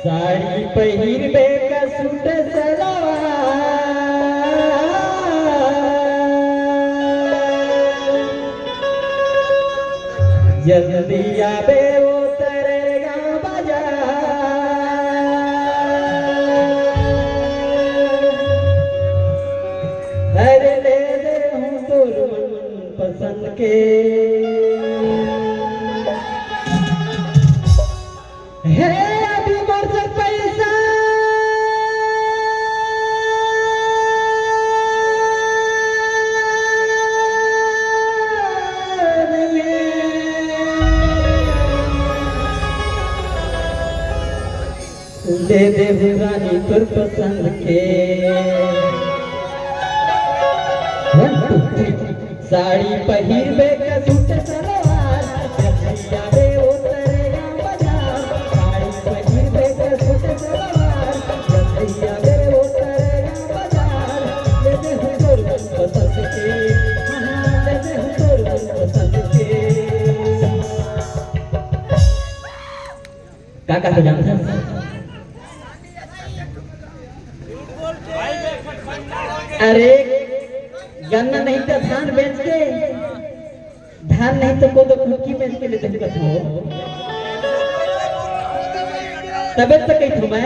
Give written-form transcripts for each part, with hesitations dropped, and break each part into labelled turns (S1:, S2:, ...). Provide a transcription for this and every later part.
S1: साड़ी पहिरबे का सूट सलवार जल्दी आबे वो तरेगा बाजार अरे ले दे हूँ तोर मन पसंद के हे अभी मोर पैसा दे दे रानी तोर पसंद के साड़ी पहिरबे का सूट सलवार जल्दी आबे ओ तरेगा बाजार साड़ी पहिरबे का सूट सलवार जल्दी आबे ओ तरेगा बाजार ले दे हूँ तोर मन पसंद के हाँ ले दे हूँ तोर मन पसंद के काका तो जानता है अरे गन्ना नहीं तो धान बेच के धान नहीं तो को तो कुकी बेच के लेते दिक्कत हो तबे तो कही थू मैं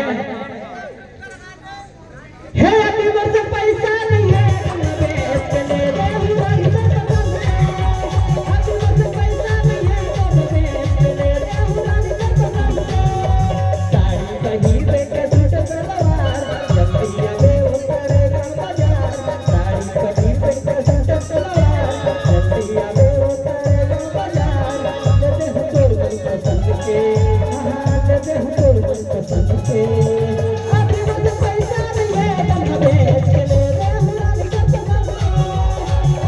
S1: हे अभी वर्ष पैसा नहीं है गन्ना बेच के ले ले अभी वर्ष पैसा नहीं है गन्ना बेच के ले ले साड़ी पहिरबे का सूट सलवार जल्दी आबे ओ तरेगा बाजार साड़ी पहिरबे का सूट सलवार जल्दी आबे ओ तरेगा बाजार ले दे हूँ तोर मन पसंद के हाँ ले दे हूँ तोर मन पसंद के अभी मुझे पैसा नहीं है गन्ना बेच के ले ले रानी का पसंद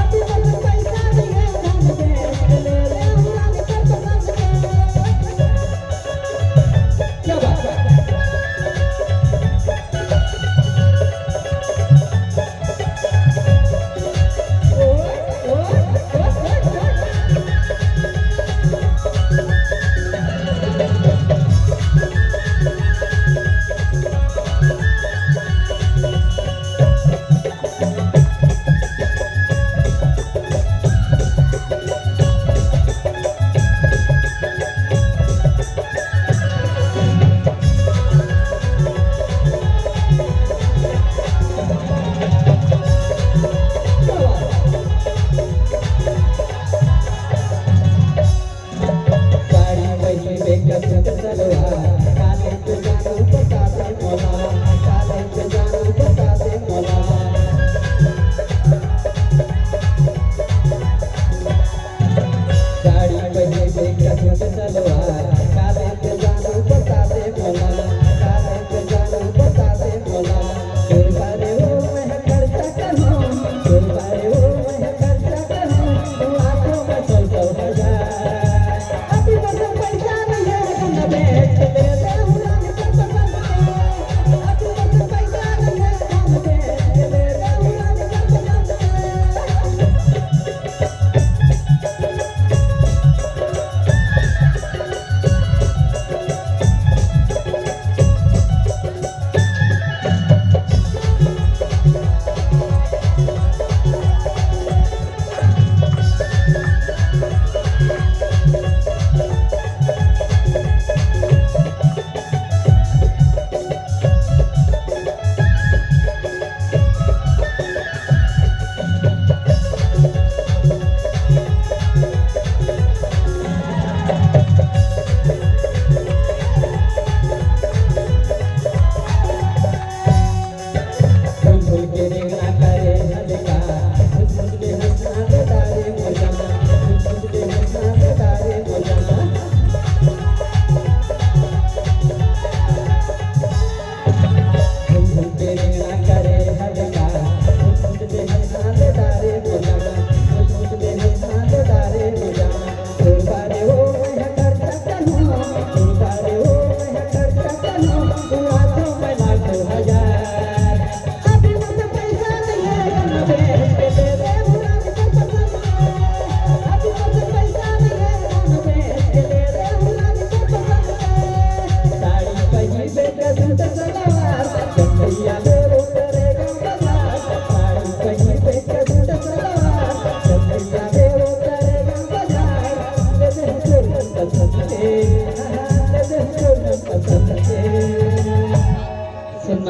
S1: अभी मुझे पैसा नहीं है गन्ना बेच के ले ले रानी का पसंद क्या बात है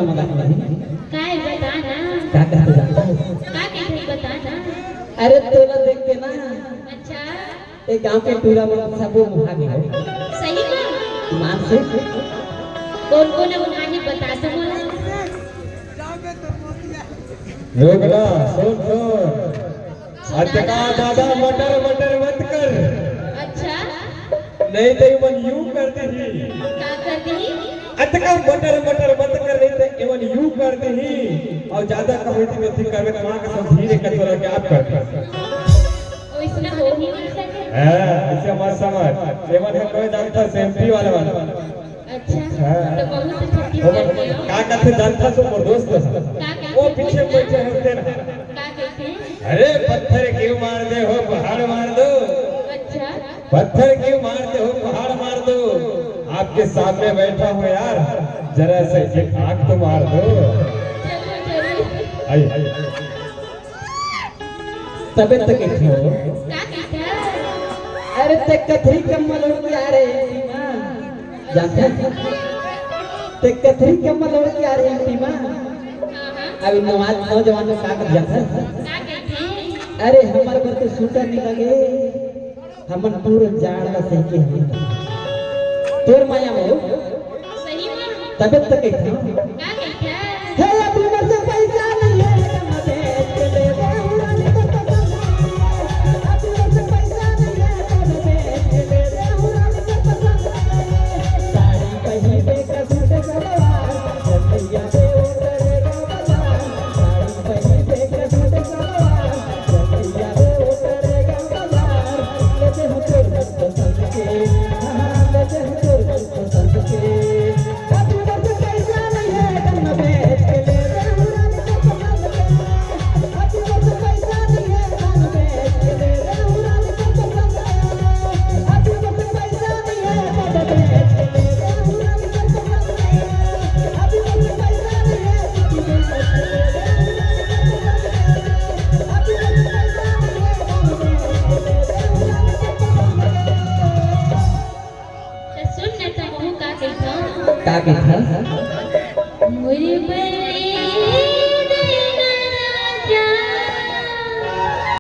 S1: अपना मजाक नहीं
S2: काय बताना
S1: क्या कहते जानता हो
S2: का कहते बताना।
S1: अरे तोला देख के ना
S2: अच्छा
S1: ये गांव के टूरा में सब भागे हो
S2: सही में
S1: मान से
S2: कौन कौन है उन्हें बता दो मोला।
S3: रोगना सुन अटका दादा मटर मटर मत कर।
S2: अच्छा
S3: नहीं तो इवन यूं करते ही
S2: क्या करती
S3: अटका मटर मटर मत कर नहीं तो इवन यूं करते ही और ज्यादा कमेटी में थी करवे तो वहां के सब धीरे के तोरा के आप करते
S2: ओ इसमें हो ही नहीं सके।
S3: हां ऐसे मत समझ इवन है कोई जानता सेम्पी वाला
S2: अच्छा तो बहुत छुट्टी
S3: वो
S2: करते हो
S3: का कहते जानता सो मोर दोस्त वो पीछे बैठे होते ना
S2: का कहते हैं।
S3: अरे पत्थर क्यों मार दे हो पहाड़ मार दो।
S2: अच्छा
S3: पत्थर क्यों मारते हो पहाड़ मार दो। आपके सामने बैठा हूँ यार जरा से एक आंख तो मार दो।
S2: चलो जरूर
S3: आई
S1: तबे तक हो
S2: का कहते हैं।
S1: अरे ते कथरी कमल उड़ के आ रहे हैं जानते हैं ते कथरी कमल उड़ के आ रहे हैं टीमा
S2: हां
S1: अभी नौजवान में का कर जानता है
S2: का कहते हैं।
S1: अरे हमारे पर तो सूटर नहीं लगे हमन पूरे जाड़ का सही के हैं तोर माया में
S2: सही में
S1: तबे तक है
S2: का कहते हैं।
S1: हे अभी मर से पैसा नहीं है हम बेच के ले उड़ान तो पसंद है अभी मर से पैसा नहीं है हम बेच के ले उड़ान तो पसंद है साड़ी पहने का सूट सलवार जल्दिया से उतरेगा बाजार साड़ी पहने का सूट सलवार जल्दिया से उतरेगा बाजार लेते हो तोर पसंद के हां लेते हो तोर पसंद के अभी मर से पैसा नहीं है हम बेच के ले उड़ान तो पसंद है अभी मर से पैसा नहीं है हम बेच के ले उड़ान तो पसंद है अभी मर से पैसा नहीं है हम बेच के ले उड़ान तो पसंद है अभी मर से पैसा नहीं है हम बेच के ले उड़ान तो पसंद है अभी मर से पैसा नहीं है हम बेच के ले उड़ान तो पसंद है
S2: तो सुन न तो का कहता हूं
S1: का कहता
S2: मोरे पर